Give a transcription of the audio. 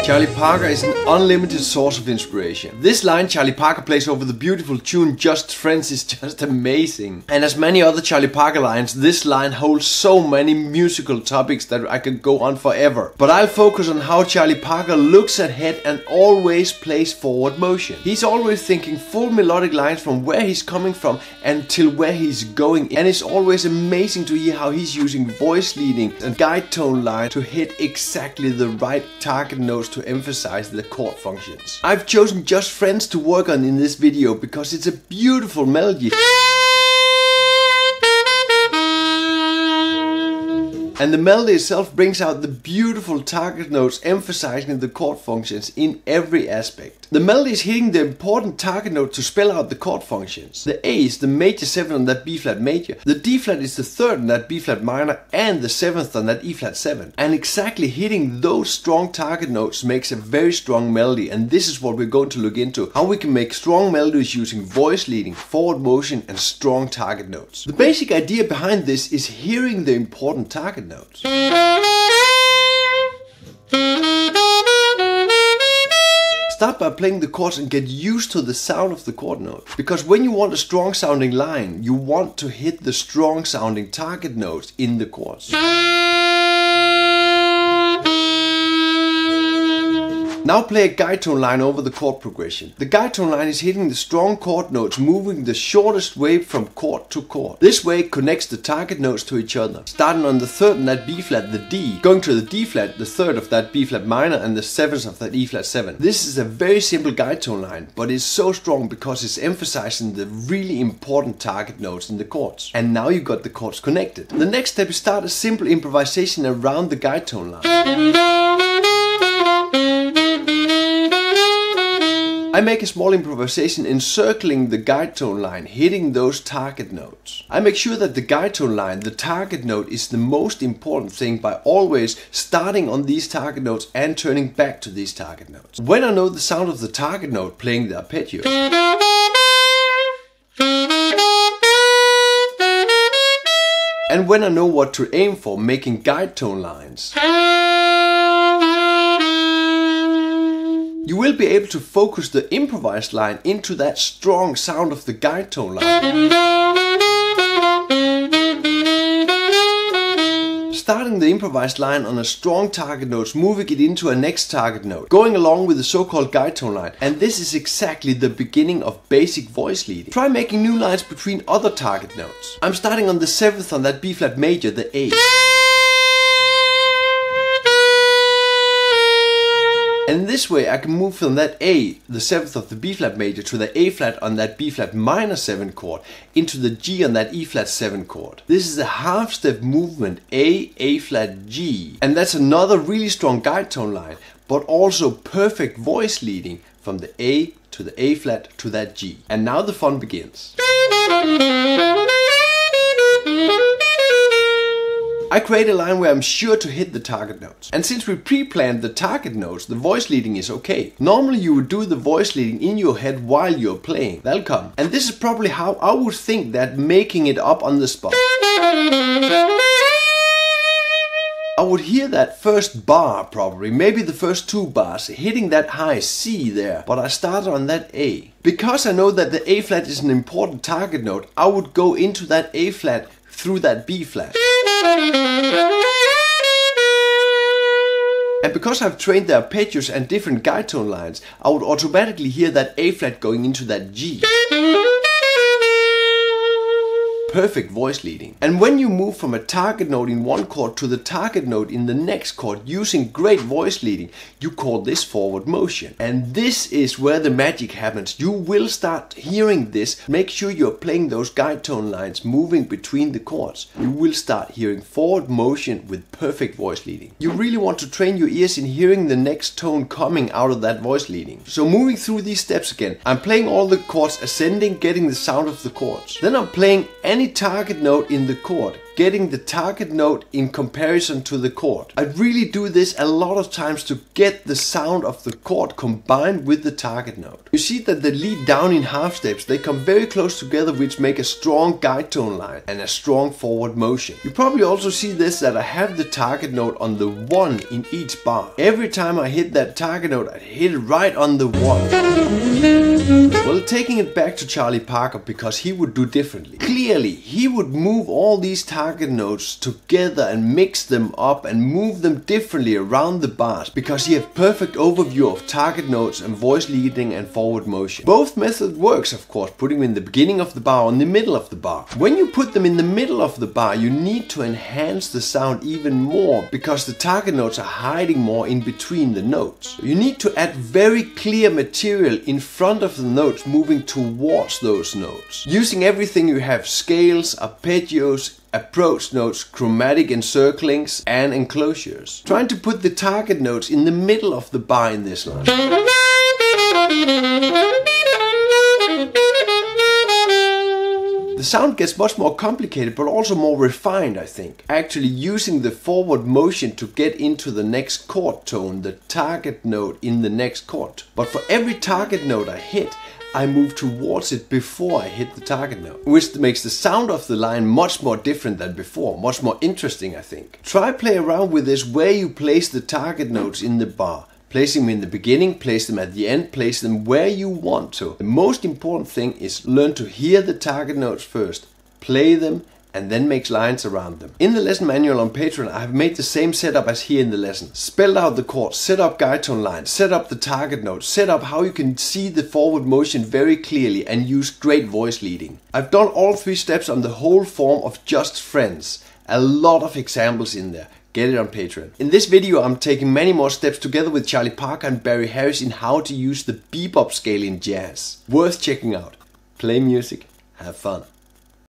Charlie Parker is an unlimited source of inspiration. This line Charlie Parker plays over the beautiful tune Just Friends is just amazing. And as many other Charlie Parker lines, this line holds so many musical topics that I could go on forever. But I'll focus on how Charlie Parker looks ahead and always plays forward motion. He's always thinking full melodic lines from where he's coming from until where he's going. And it's always amazing to hear how he's using voice leading and guide tone line to hit exactly the right target notes to emphasize the chord functions. I've chosen Just Friends to work on in this video because it's a beautiful melody. And the melody itself brings out the beautiful target notes emphasizing the chord functions in every aspect. The melody is hitting the important target note to spell out the chord functions. The A is the major 7 on that B flat major. The D flat is the 3rd on that B flat minor and the 7th on that E flat 7. And exactly hitting those strong target notes makes a very strong melody, and this is what we're going to look into. How we can make strong melodies using voice leading, forward motion and strong target notes. The basic idea behind this is hearing the important target notes. Start by playing the chords and get used to the sound of the chord notes. Because when you want a strong sounding line, you want to hit the strong sounding target notes in the chords. Now play a guide tone line over the chord progression. The guide tone line is hitting the strong chord notes, moving the shortest way from chord to chord. This way it connects the target notes to each other. Starting on the 3rd on that B flat, the D, going to the D flat, the 3rd of that B flat minor and the 7th of that E flat 7. This is a very simple guide tone line, but it's so strong because it's emphasizing the really important target notes in the chords. And now you got the chords connected. The next step is start a simple improvisation around the guide tone line. I make a small improvisation encircling the guide tone line, hitting those target notes. I make sure that the guide tone line, the target note, is the most important thing by always starting on these target notes and turning back to these target notes. When I know the sound of the target note, playing the arpeggio. And when I know what to aim for, making guide tone lines. You will be able to focus the improvised line into that strong sound of the guide tone line. Starting the improvised line on a strong target note, moving it into a next target note, going along with the so-called guide tone line. And this is exactly the beginning of basic voice leading. Try making new lines between other target notes. I'm starting on the 7th on that B flat major, the A. And this way I can move from that A, the 7th of the B flat major, to the A flat on that B flat minor 7 chord, into the G on that E flat 7 chord. This is a half step movement, A flat, G. And that's another really strong guide tone line, but also perfect voice leading from the A to the A flat to that G. And now the fun begins. I create a line where I'm sure to hit the target notes. And since we pre-planned the target notes, the voice leading is okay. Normally you would do the voice leading in your head while you're playing. Welcome. And this is probably how I would think that making it up on the spot. I would hear that first bar probably, maybe the first 2 bars, hitting that high C there, but I started on that A. Because I know that the A flat is an important target note, I would go into that A flat through that B flat. And because I've trained the arpeggios and different guide tone lines, I would automatically hear that A flat going into that G. Perfect voice leading. And when you move from a target note in one chord to the target note in the next chord using great voice leading, you call this forward motion. And this is where the magic happens. You will start hearing this. Make sure you're playing those guide tone lines moving between the chords. You will start hearing forward motion with perfect voice leading. You really want to train your ears in hearing the next tone coming out of that voice leading. So moving through these steps again, I'm playing all the chords ascending, getting the sound of the chords. Then I'm playing any target note in the chord, getting the target note in comparison to the chord. I really do this a lot of times to get the sound of the chord combined with the target note. You see that the lead down in half steps, they come very close together, which make a strong guide tone line and a strong forward motion. You probably also see this, that I have the target note on the 1 in each bar. Every time I hit that target note, I hit it right on the 1. Well, taking it back to Charlie Parker, because he would do differently. Clearly, he would move all these target notes together and mix them up and move them differently around the bars, because he had perfect overview of target notes and voice leading and forward motion. Both method works, of course, putting them in the beginning of the bar or in the middle of the bar. When you put them in the middle of the bar, you need to enhance the sound even more, because the target notes are hiding more in between the notes. You need to add very clear material in front of the notes, moving towards those notes. Using everything you have: scales, arpeggios, approach notes, chromatic encirclings and enclosures. Trying to put the target notes in the middle of the bar in this line. The sound gets much more complicated, but also more refined, I think. Actually using the forward motion to get into the next chord tone, the target note in the next chord. But for every target note I hit, I move towards it before I hit the target note, which makes the sound of the line much more different than before, much more interesting, I think. Try play around with this, where you place the target notes in the bar. Place them in the beginning, place them at the end, place them where you want to. The most important thing is learn to hear the target notes first, play them, and then make lines around them. In the lesson manual on Patreon, I have made the same setup as here in the lesson. Spelled out the chords, set up guide tone lines, set up the target notes, set up how you can see the forward motion very clearly, and use great voice leading. I've done all 3 steps on the whole form of Just Friends. A lot of examples in there. Get it on Patreon. In this video, I'm taking many more steps together with Charlie Parker and Barry Harris in how to use the bebop scale in jazz. Worth checking out. Play music, have fun.